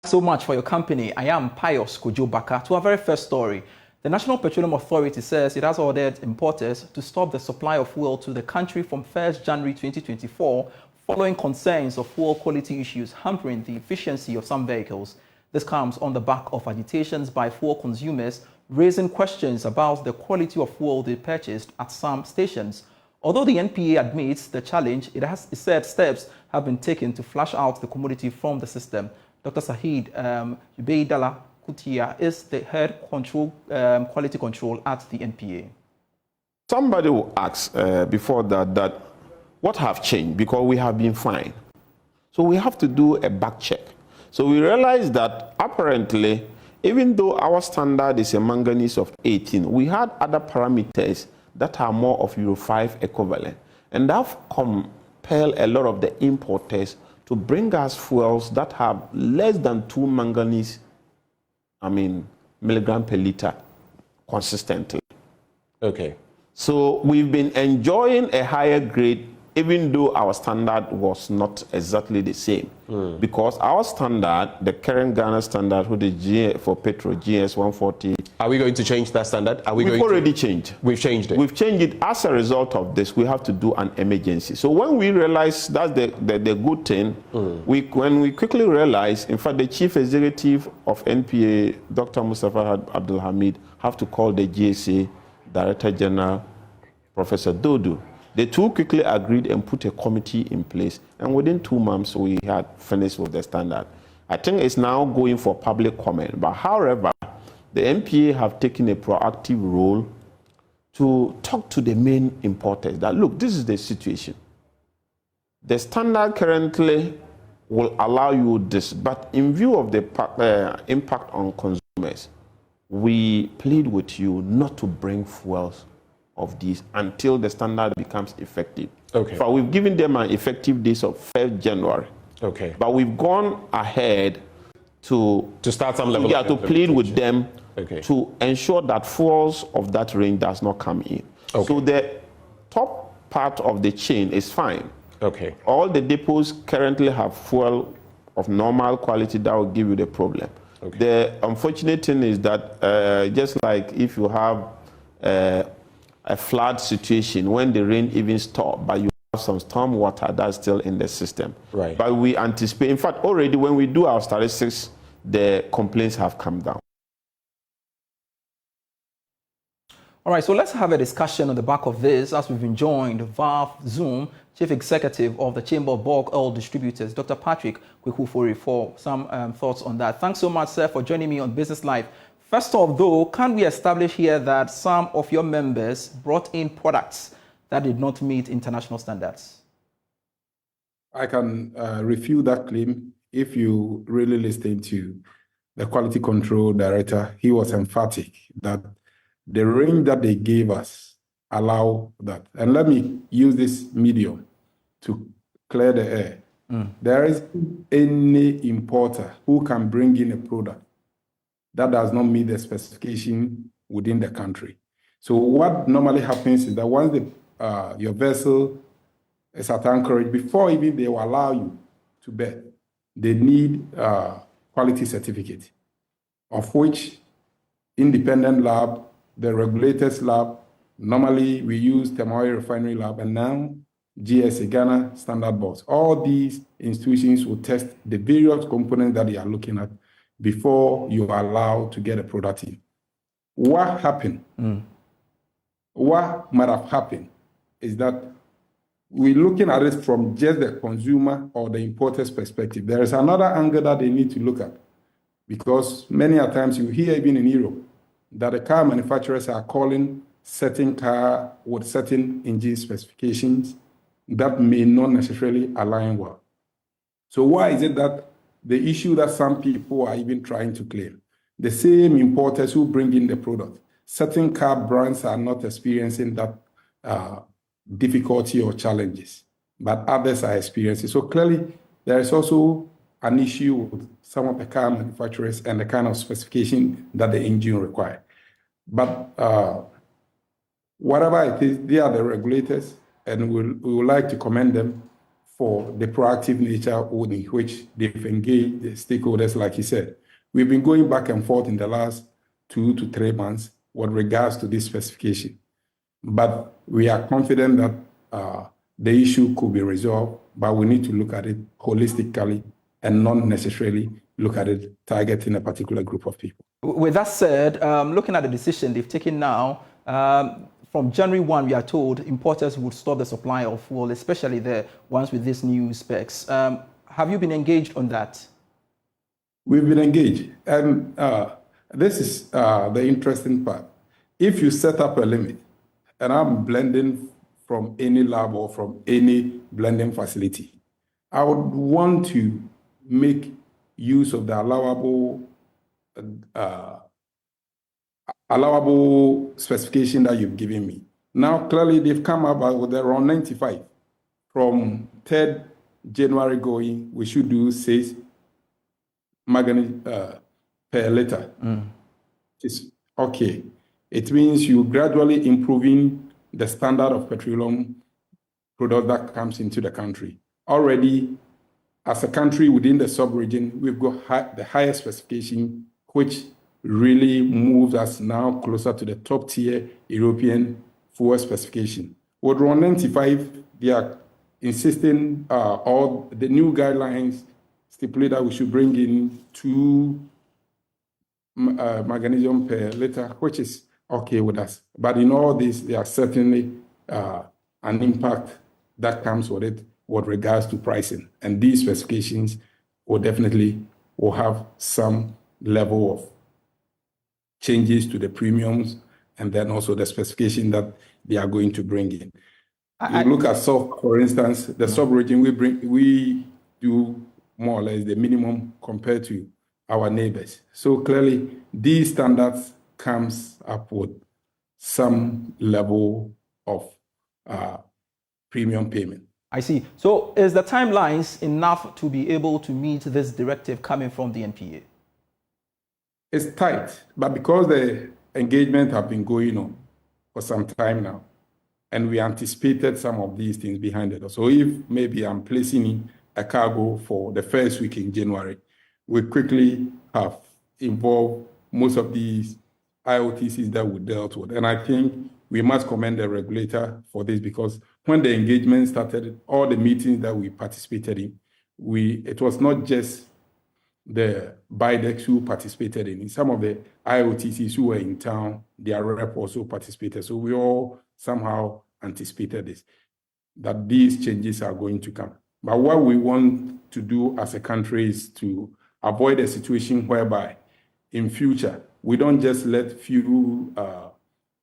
So much for your company. I am Pius Kujubaka. To our very first story, the National Petroleum Authority says it has ordered importers to stop the supply of fuel to the country from 1st January 2024 following concerns of fuel quality issues hampering the efficiency of some vehicles. This comes on the back of agitations by fuel consumers raising questions about the quality of fuel they purchased at some stations. Although the NPA admits the challenge, it said steps have been taken to flush out the commodity from the system. Dr. Sahid Ubaidallah Kutia is the head quality control at the NPA. Somebody will ask before that what have changed, because we have been fine. So we have to do a back check. So we realize that apparently, even though our standard is a manganese of 18, we had other parameters that are more of Euro 5 equivalent. And that compelled a lot of the importers to bring us fuels that have less than 2 manganese, milligram per liter consistently. Okay. So we've been enjoying a higher grade, even though our standard was not exactly the same. Because our standard, the current Ghana standard, for petrol, GS 140. Are we going to change that standard? We've already changed. We've changed it. We've changed it. As a result of this, we have to do an emergency. So when we realize that's the good thing, when we quickly realize, in fact, the chief executive of NPA, Dr. Mustafa Abdul Hamid, have to call the GSA Director General, Professor Dodu. The two quickly agreed and put a committee in place, and within 2 months we had finished with the standard. I think it's now going for public comment, but however, the NPA have taken a proactive role to talk to the main importers that, look, this is the situation. The standard currently will allow you this, but in view of the impact on consumers, we plead with you not to bring fuels of these until the standard becomes effective. Okay. But we've given them an effective date of 1st January. Okay. But we've gone ahead to start some level of to plead with them okay. to ensure that fuels of that range does not come in. Okay. So the top part of the chain is fine. Okay. All the depots currently have fuel of normal quality that will give you the problem. Okay. The unfortunate thing is that just like if you have a flood situation, when the rain even stops, but you have some storm water that's still in the system. Right. But we anticipate, in fact, already when we do our statistics, the complaints have come down. All right, so let's have a discussion on the back of this as we've been joined via Zoom, Chief Executive of the Chamber of Bulk Oil Distributors, Dr. Patrick Kwekufori, for some thoughts on that. Thanks so much, sir, for joining me on Business Live. First off, though, can we establish here that some of your members brought in products that did not meet international standards? I can refute that claim. If you really listen to the quality control director, he was emphatic that the range that they gave us allow that. And let me use this medium to clear the air. There is any importer who can bring in a product that does not meet the specification within the country. So what normally happens is that once your vessel is at anchorage, before even they will allow you to bet, they need quality certificate, of which independent lab, the regulators lab, normally we use Temoy Refinery Lab, and now GSA, Ghana Standard Boards. All these institutions will test the various components that they are looking at before you are allowed to get a product in. What happened? What might have happened is that we're looking at it from just the consumer or the importer's perspective. There is another angle that they need to look at, because many a times you hear even in Europe that the car manufacturers are calling certain car with certain engine specifications that may not necessarily align well. So why is it that the issue that some people are even trying to claim, the same importers who bring in the product, certain car brands are not experiencing that difficulty or challenges, but others are experiencing. So clearly, there is also an issue with some of the car manufacturers and the kind of specification that the engine requires. But whatever it is, they are the regulators, and we would like to commend them for the proactive nature only, which they've engaged the stakeholders, like you said. We've been going back and forth in the last 2 to 3 months with regards to this specification. But we are confident that the issue could be resolved, but we need to look at it holistically and not necessarily look at it targeting a particular group of people. With that said, looking at the decision they've taken now, from January 1, we are told importers would stop the supply of fuel, especially the ones with these new specs. Have you been engaged on that? We've been engaged. And this is the interesting part. If you set up a limit, and I'm blending from any lab or from any blending facility, I would want to make use of the allowable specification that you've given me. Now, clearly, they've come up with around 95. From 3rd January going, we should do 6 manganese per liter. It's okay. It means you gradually improving the standard of petroleum product that comes into the country. Already, as a country within the sub-region, we've got the highest specification, which really moves us now closer to the top tier European fuel specification. With around 95, they are insisting all the new guidelines stipulate that we should bring in 2 magnesium per liter, which is okay with us. But in all this, there are certainly an impact that comes with it with regards to pricing. And these specifications will definitely have some level of changes to the premiums and then also the specification that they are going to bring in. You look at salt, for instance, the sub-region we do more or less the minimum compared to our neighbors. So clearly, these standards comes up with some level of premium payment. I see. So is the timelines enough to be able to meet this directive coming from the NPA? It's tight, but because the engagement have been going on for some time now, and we anticipated some of these things behind it. So if maybe I'm placing in a cargo for the first week in January, we quickly have involved most of these IOTCs that we dealt with. And I think we must commend the regulator for this, because when the engagement started, all the meetings that we participated in, it was not just the BIDEX who participated in some of the IOTCs who were in town, their rep also participated. So we all somehow anticipated this, that these changes are going to come. But what we want to do as a country is to avoid a situation whereby in future, we don't just let few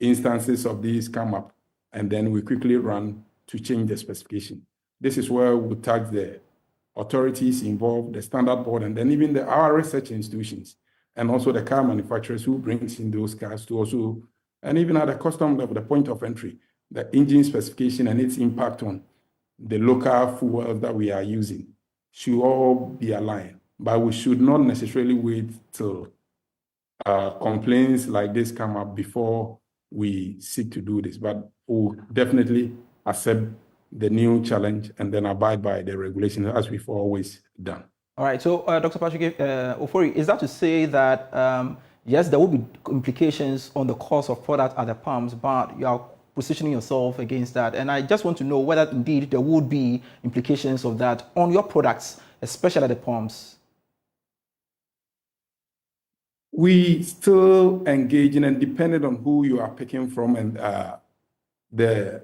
instances of these come up and then we quickly run to change the specification. This is where we tag the authorities involved, the standard board, and then even our research institutions, and also the car manufacturers who brings in those cars to also, and even at the custom level, the point of entry, the engine specification and its impact on the local fuel that we are using should all be aligned. But we should not necessarily wait till complaints like this come up before we seek to do this. But we'll definitely accept the new challenge and then abide by the regulations as we've always done. All right. So, Dr. Patrick Ofori, is that to say that, yes, there will be implications on the cost of product at the pumps, but you are positioning yourself against that? And I just want to know whether indeed there would be implications of that on your products, especially at the pumps. We still engage in, and depending on who you are picking from and the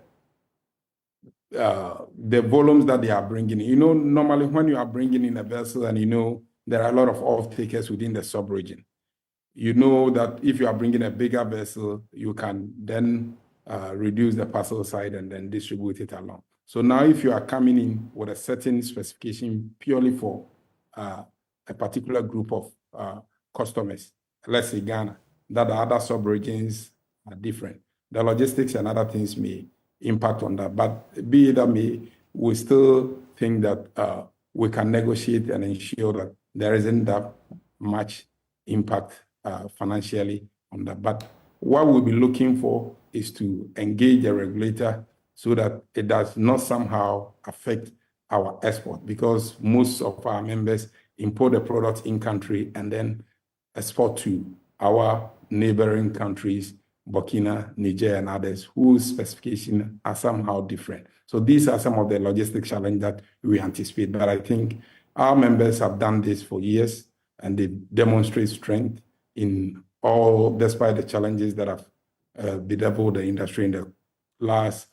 volumes that they are bringing in. You know, normally when you are bringing in a vessel and you know there are a lot of off-takers within the sub-region, you know that if you are bringing a bigger vessel, you can then reduce the parcel side and then distribute it along. So now if you are coming in with a certain specification purely for a particular group of customers, let's say Ghana, that the other sub-regions are different, the logistics and other things may impact on that. But be it that may, we still think that we can negotiate and ensure that there isn't that much impact financially on that. But what we'll be looking for is to engage the regulator so that it does not somehow affect our export, because most of our members import the products in country and then export to our neighboring countries, Burkina, Niger, and others, whose specifications are somehow different. So these are some of the logistic challenges that we anticipate. But I think our members have done this for years, and they demonstrate strength in all, despite the challenges that have bedeviled the industry in the last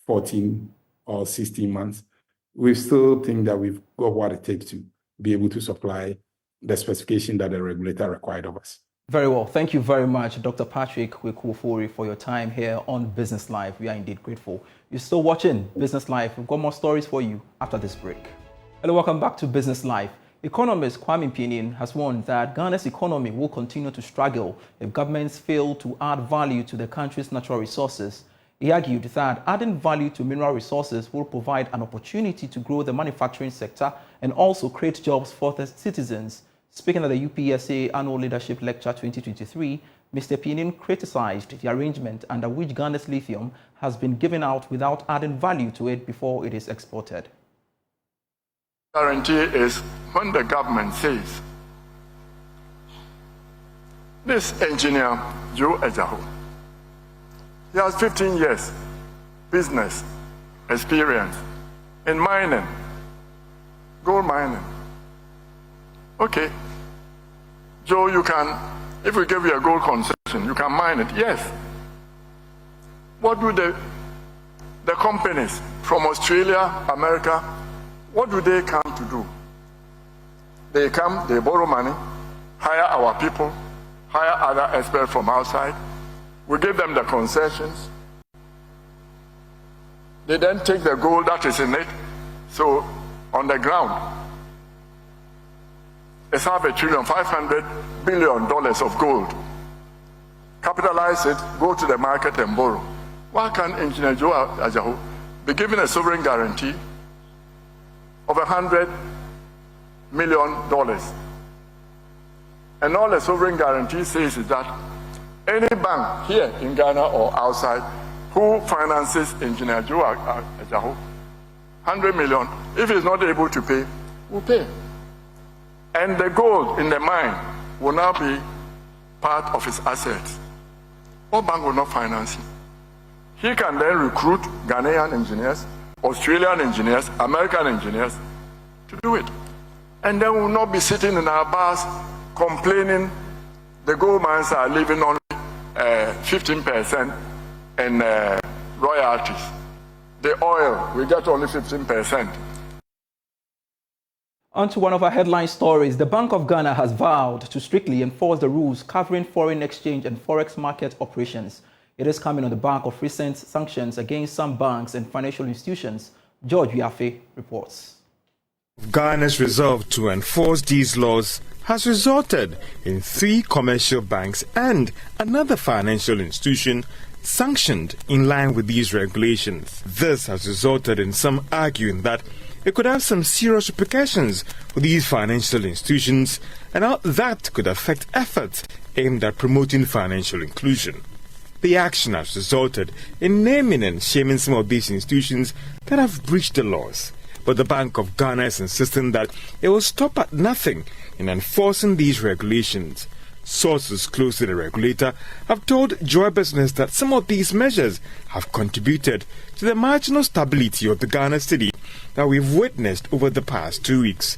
14 or 16 months. We still think that we've got what it takes to be able to supply the specification that the regulator required of us. Very well. Thank you very much, Dr. Patrick Wekufori, for your time here on Business Live. We are indeed grateful. You're still watching Business Live. We've got more stories for you after this break. Hello, welcome back to Business Live. Economist Kwame Pinin has warned that Ghana's economy will continue to struggle if governments fail to add value to the country's natural resources. He argued that adding value to mineral resources will provide an opportunity to grow the manufacturing sector and also create jobs for the citizens. Speaking at the UPSA Annual Leadership Lecture 2023, Mr. Pinin criticized the arrangement under which Ghana's lithium has been given out without adding value to it before it is exported. Guarantee is when the government says, this engineer, Joe Ejaho, he has 15 years business experience in mining, gold mining. Okay, Joe, you can, if we give you a gold concession, you can mine it. Yes. What do the companies from Australia, America, what do they come to do? They come, they borrow money, hire our people, hire other experts from outside. We give them the concessions. They then take the gold that is in it. So on the ground, it's $500 billion of gold. Capitalize it, go to the market and borrow. Why can't Engineer Joe Ajaho be given a sovereign guarantee of $100 million? And all the sovereign guarantee says is that any bank here in Ghana or outside who finances Engineer Joe Ajaho, $100 million, if he's not able to pay, will pay. And the gold in the mine will now be part of his assets. What bank will not finance him? He can then recruit Ghanaian engineers, Australian engineers, American engineers to do it. And then we will not be sitting in our bars complaining the gold mines are leaving only 15% in royalties. The oil, we get only 15%. On to one of our headline stories. The Bank of Ghana has vowed to strictly enforce the rules covering foreign exchange and forex market operations. It is coming on the back of recent sanctions against some banks and financial institutions. George Wiafe reports. Ghana's resolve to enforce these laws has resulted in 3 commercial banks and another financial institution sanctioned in line with these regulations. This has resulted in some arguing that it could have some serious repercussions for these financial institutions and how that could affect efforts aimed at promoting financial inclusion. The action has resulted in naming and shaming some of these institutions that have breached the laws. But the Bank of Ghana is insisting that it will stop at nothing in enforcing these regulations. Sources close to the regulator have told Joy Business that some of these measures have contributed to the marginal stability of the Ghana cedi that we've witnessed over the past 2 weeks.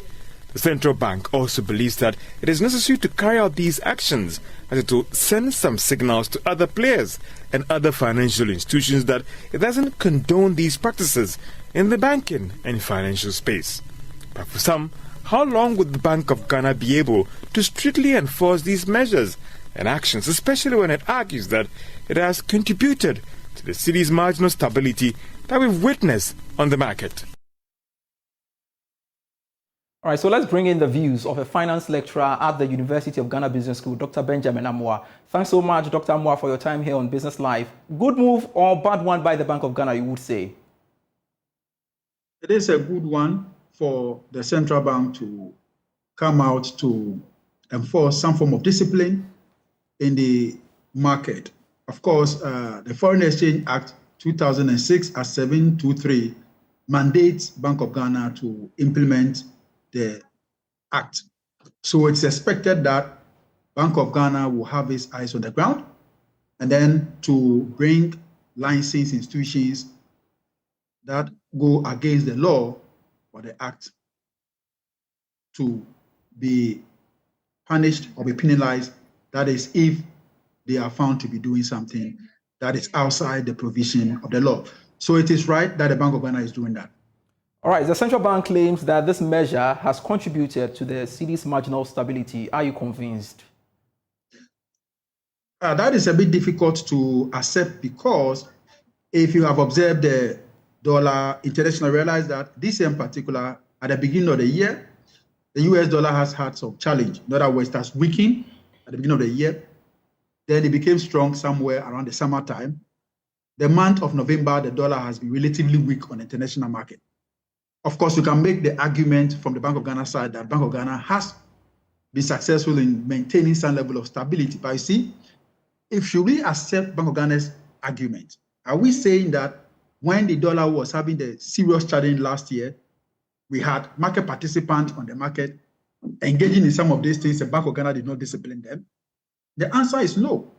The central bank also believes that it is necessary to carry out these actions as it will send some signals to other players and other financial institutions that it doesn't condone these practices in the banking and financial space. But for some, how long would the Bank of Ghana be able to strictly enforce these measures and actions, especially when it argues that it has contributed to the cedi's marginal stability that we've witnessed on the market? All right, so let's bring in the views of a finance lecturer at the University of Ghana Business School, Dr. Benjamin Amoah. Thanks so much, Dr. Amoah, for your time here on Business Live. Good move or bad one by the Bank of Ghana, you would say? It is a good one for the central bank to come out to enforce some form of discipline in the market. Of course, the Foreign Exchange Act 2006 at 723 mandates Bank of Ghana to implement the act. So it's expected that Bank of Ghana will have its eyes on the ground and then to bring licensed institutions that go against the law or the act to be punished or be penalized. That is, if they are found to be doing something that is outside the provision of the law. So it is right that the Bank of Ghana is doing that. All right, the central bank claims that this measure has contributed to the cedi's marginal stability. Are you convinced? That is a bit difficult to accept because if you have observed the dollar international, realize that this year in particular, at the beginning of the year, the US dollar has had some challenge. In other words, it has weakened at the beginning of the year. Then it became strong somewhere around the summertime. The month of November, the dollar has been relatively weak on the international market. Of course, you can make the argument from the Bank of Ghana side that Bank of Ghana has been successful in maintaining some level of stability. But you see, if we accept Bank of Ghana's argument, are we saying that when the dollar was having the serious challenge last year, we had market participants on the market engaging in some of these things, and Bank of Ghana did not discipline them? The answer is no.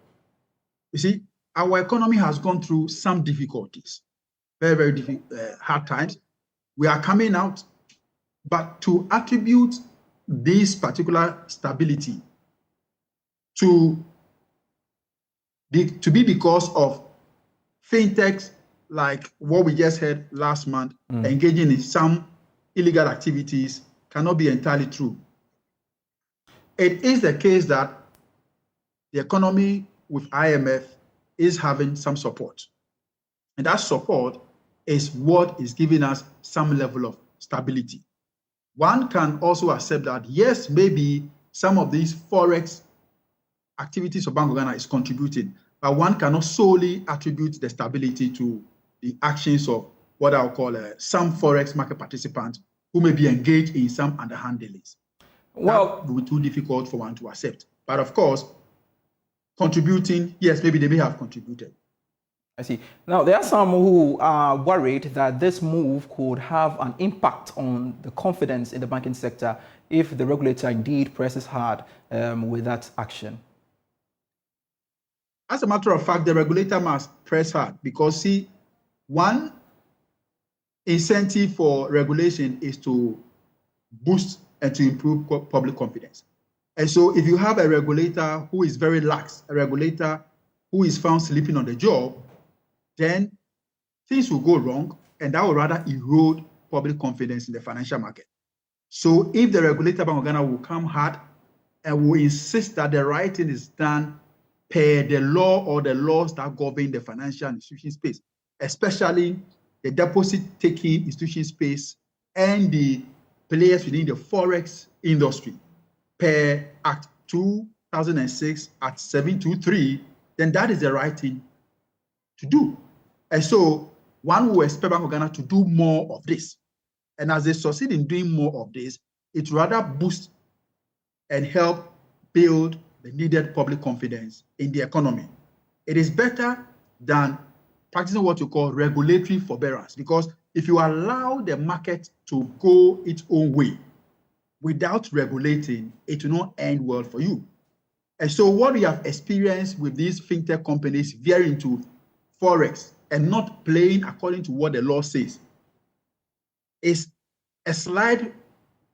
You see, our economy has gone through some difficulties, very, very hard times. We are coming out, but to attribute this particular stability to be because of fintechs like what we just heard last month, engaging in some illegal activities, cannot be entirely true. It is the case that the economy with IMF is having some support. And that support is what is giving us some level of stability. One can also accept that, yes, maybe some of these forex activities of Bank of Ghana is contributing, but one cannot solely attribute the stability to the actions of what I'll call some forex market participants who may be engaged in some underhand dealings. Well, that would be too difficult for one to accept. But of course, contributing, yes, maybe they may have contributed. I see. Now, there are some who are worried that this move could have an impact on the confidence in the banking sector if the regulator indeed presses hard with that action. As a matter of fact, the regulator must press hard because, see, one incentive for regulation is to boost and to improve public confidence. And so if you have a regulator who is very lax, a regulator who is found sleeping on the job, then things will go wrong, and that will rather erode public confidence in the financial market. So if the regulator, Bank of Ghana, will come hard and will insist that the right thing is done per the law or the laws that govern the financial institution space, especially the deposit-taking institution space and the players within the forex industry, per Act 2006 at 723, then that is the right thing to do. And so one will expect Bank of Ghana to do more of this. And as they succeed in doing more of this, it rather boosts and help build the needed public confidence in the economy. It is better than practicing what you call regulatory forbearance, because if you allow the market to go its own way without regulating, it will not end well for you. And so what we have experienced with these fintech companies veering into forex and not playing according to what the law says is a slight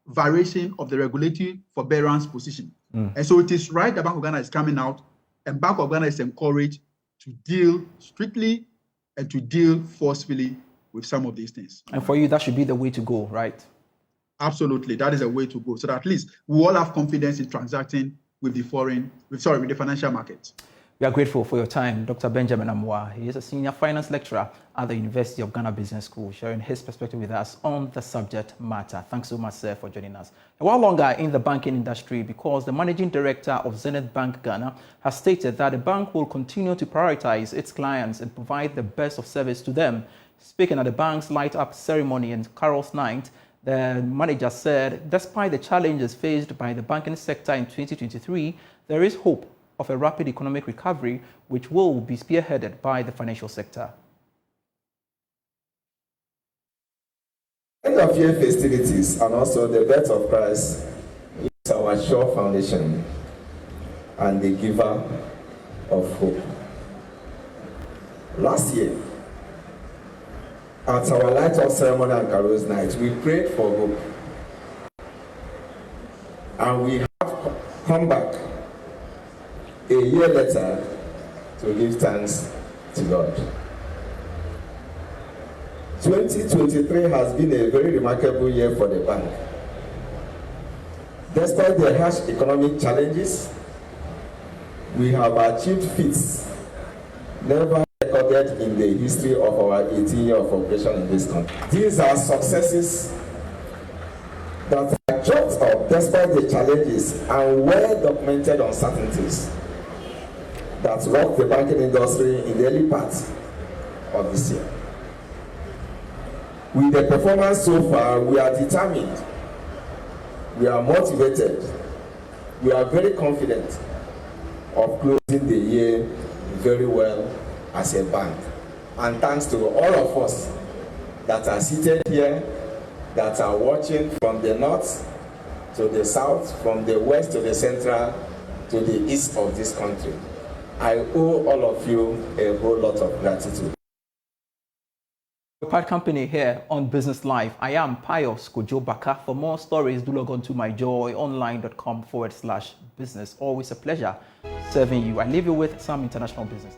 variation of the regulatory forbearance position. And so it is right that Bank of Ghana is coming out, and Bank of Ghana is encouraged to deal strictly and to deal forcefully with some of these things. And for you, that should be the way to go, right? Absolutely, that is a way to go, so that at least we all have confidence in transacting with the financial markets. We are grateful for your time, Dr. Benjamin Amoah. He is a senior finance lecturer at the University of Ghana Business School, sharing his perspective with us on the subject matter. Thanks so much, sir, for joining us. A while longer in the banking industry, because the managing director of Zenith Bank Ghana has stated that the bank will continue to prioritize its clients and provide the best of service to them. Speaking at the bank's light-up ceremony in Carol's Night, the manager said, despite the challenges faced by the banking sector in 2023, there is hope of a rapid economic recovery, which will be spearheaded by the financial sector. End of year festivities and also the birth of Christ is our sure foundation and the giver of hope. Last year, at our light-off ceremony and carols night, we prayed for hope. And we have come back a year later to give thanks to God. 2023 has been a very remarkable year for the bank. Despite the harsh economic challenges, we have achieved feats never recorded in the history of our 18-year of operation in this country. These are successes that are chalked up despite the challenges and well-documented uncertainties that rocked the banking industry in the early part of this year. With the performance so far, we are determined, we are motivated, we are very confident of closing the year very well as a bank. And thanks to all of us that are seated here, that are watching from the north to the south, from the west to the central to the east of this country. I owe all of you a whole lot of gratitude. Part company here on Business Live. I am Pius Kojo Baka. For more stories, do log on to myjoyonline.com/business. Always a pleasure serving you. I leave you with some international business.